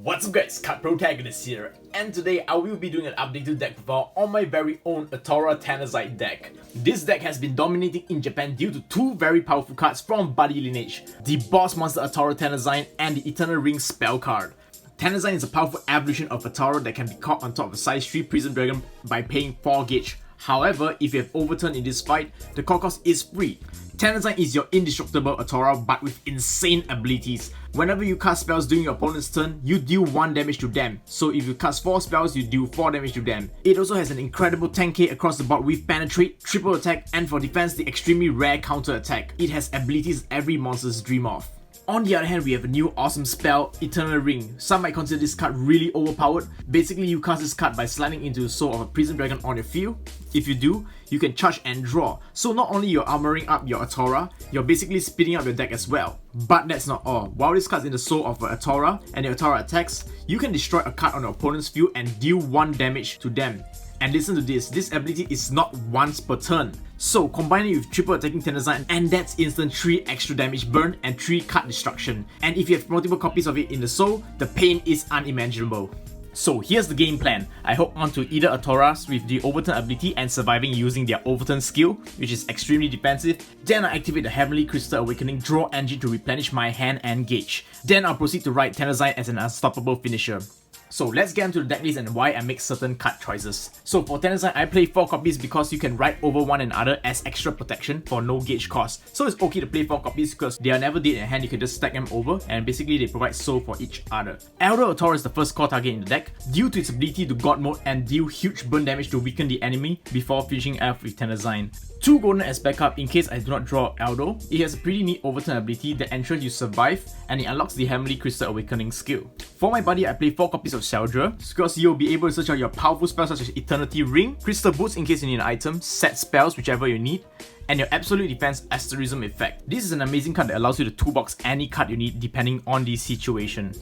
What's up guys, Card Protagonist here, and today I will be doing an updated deck profile on my very own Athora Tanzanite deck. This deck has been dominating in Japan due to two very powerful cards from Buddy Lineage, the boss monster Athora Tanzanite and the Eternal Ring spell card. Tanzanite is a powerful evolution of Athora that can be caught on top of a size 3 Prism Dragon by paying 4 gauge. However, if you have overturned in this fight, the core cost is free. Tanzanite is your indestructible Athora but with insane abilities. Whenever you cast spells during your opponent's turn, you deal 1 damage to them. So if you cast 4 spells, you deal 4 damage to them. It also has an incredible 10k across the board with Penetrate, Triple Attack, and for defense, the extremely rare Counter Attack. It has abilities every monster's dream of. On the other hand, we have a new awesome spell, Eternal Ring. Some might consider this card really overpowered. Basically, you cast this card by sliding into the soul of a Prism Dragon on your field. If you do, you can charge and draw. So not only you're armoring up your Athora, you're basically speeding up your deck as well. But that's not all. While this card's in the soul of an Athora and the Athora attacks, you can destroy a card on your opponent's field and deal 1 damage to them. And listen to this ability is not once per turn. So combine it with triple attacking Tanzanite and that's instant 3 extra damage burn and 3 card destruction. And if you have multiple copies of it in the soul, the pain is unimaginable. So here's the game plan. I hook onto either Athoras with the overturn ability and surviving using their overturn skill, which is extremely defensive. Then I activate the Heavenly Crystal Awakening draw engine to replenish my hand and gauge. Then I'll proceed to ride Tanzanite as an unstoppable finisher. So let's get into the deck list and why I make certain card choices. So for Tanzanite, I play 4 copies because you can ride over one another as extra protection for no gauge cost. So it's okay to play 4 copies because they are never dead in hand, you can just stack them over and basically they provide soul for each other. Elder Athora is the first core target in the deck due to its ability to God mode and deal huge burn damage to weaken the enemy before finishing off with Tanzanite. 2 golden as backup in case I do not draw Eldo. It has a pretty neat overturn ability that ensures you survive and it unlocks the Heavenly Crystal Awakening skill. For my buddy, I play 4 copies of Sheldra because you'll be able to search out your powerful spells such as Eternity Ring, Crystal Boots in case you need an item, set spells whichever you need, and your Absolute Defense Asterism effect. This is an amazing card that allows you to toolbox any card you need depending on the situation.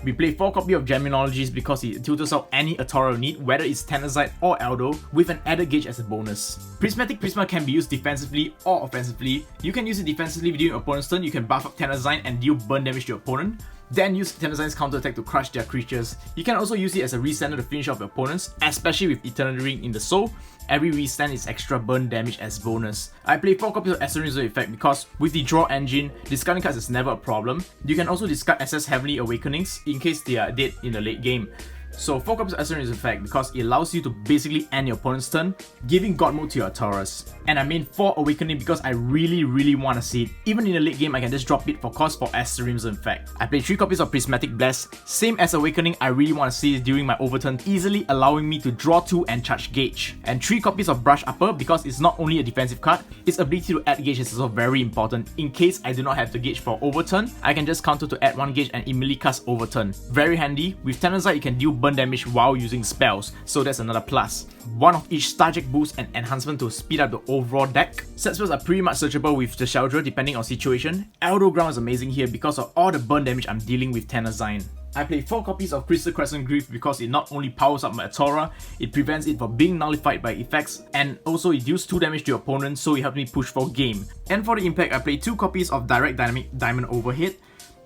We play 4 copies of Geminologies because it tilts out any Athora you need, whether it's Tanzanite or Eldo, with an added gauge as a bonus. Prismatic Prisma can be used defensively or offensively. You can use it defensively during your opponent's turn. You can buff up Tanzanite and deal burn damage to your opponent. Then use Tanzanite's counter attack to crush their creatures. You can also use it as a resender to finish off your opponents, especially with Eternal Ring in the soul. Every restand is extra burn damage as bonus. I play 4 copies of Asterism effect because with the draw engine, discarding cards is never a problem. You can also discard SS Heavenly Awakenings in case they are dead in the late game. So 4 copies of Asterism effect because it allows you to basically end your opponent's turn, giving God mode to your Athoras. And I made 4 Awakening because I really want to see it. Even in the late game, I can just drop it for cost for Asterism effect. I play 3 copies of Prismatic Bless. Same as Awakening, I really want to see it during my overturn, easily allowing me to draw 2 and charge gauge. And 3 copies of Brush Upper because it's not only a defensive card, its ability to add gauge is also very important. In case I do not have the gauge for overturn, I can just counter to add 1 gauge and immediately cast overturn. Very handy. With Tanzanite, you can deal burn damage while using spells, so that's another plus. 1 of each Starjack boost and enhancement to speed up the overall deck. Set spells are pretty much searchable with the Sheldra depending on situation. Eldo Ground is amazing here because of all the burn damage I'm dealing with Tanzanite. I play 4 copies of Crystal Crescent Grief because it not only powers up my Athora, it prevents it from being nullified by effects, and also it deals 2 damage to your opponent, so it helps me push for game. And for the impact, I play 2 copies of Direct Dynamic Diamond Overhead.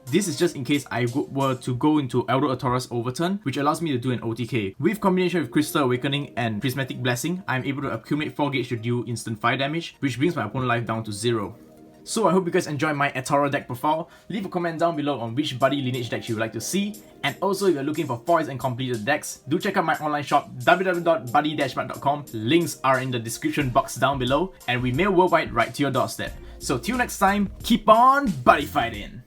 This is just in case I were to go into Eldo Athora's overturn, which allows me to do an OTK. With combination with Crystal Awakening and Prismatic Blessing, I'm able to accumulate 4 gauge to deal instant fire damage, which brings my opponent life down to 0. So I hope you guys enjoyed my Athora deck profile. Leave a comment down below on which Buddy Lineage deck you would like to see. And also if you're looking for foils and completed decks, do check out my online shop www.buddy-mart.com. Links are in the description box down below and we mail worldwide right to your doorstep. So till next time, keep on buddy fighting!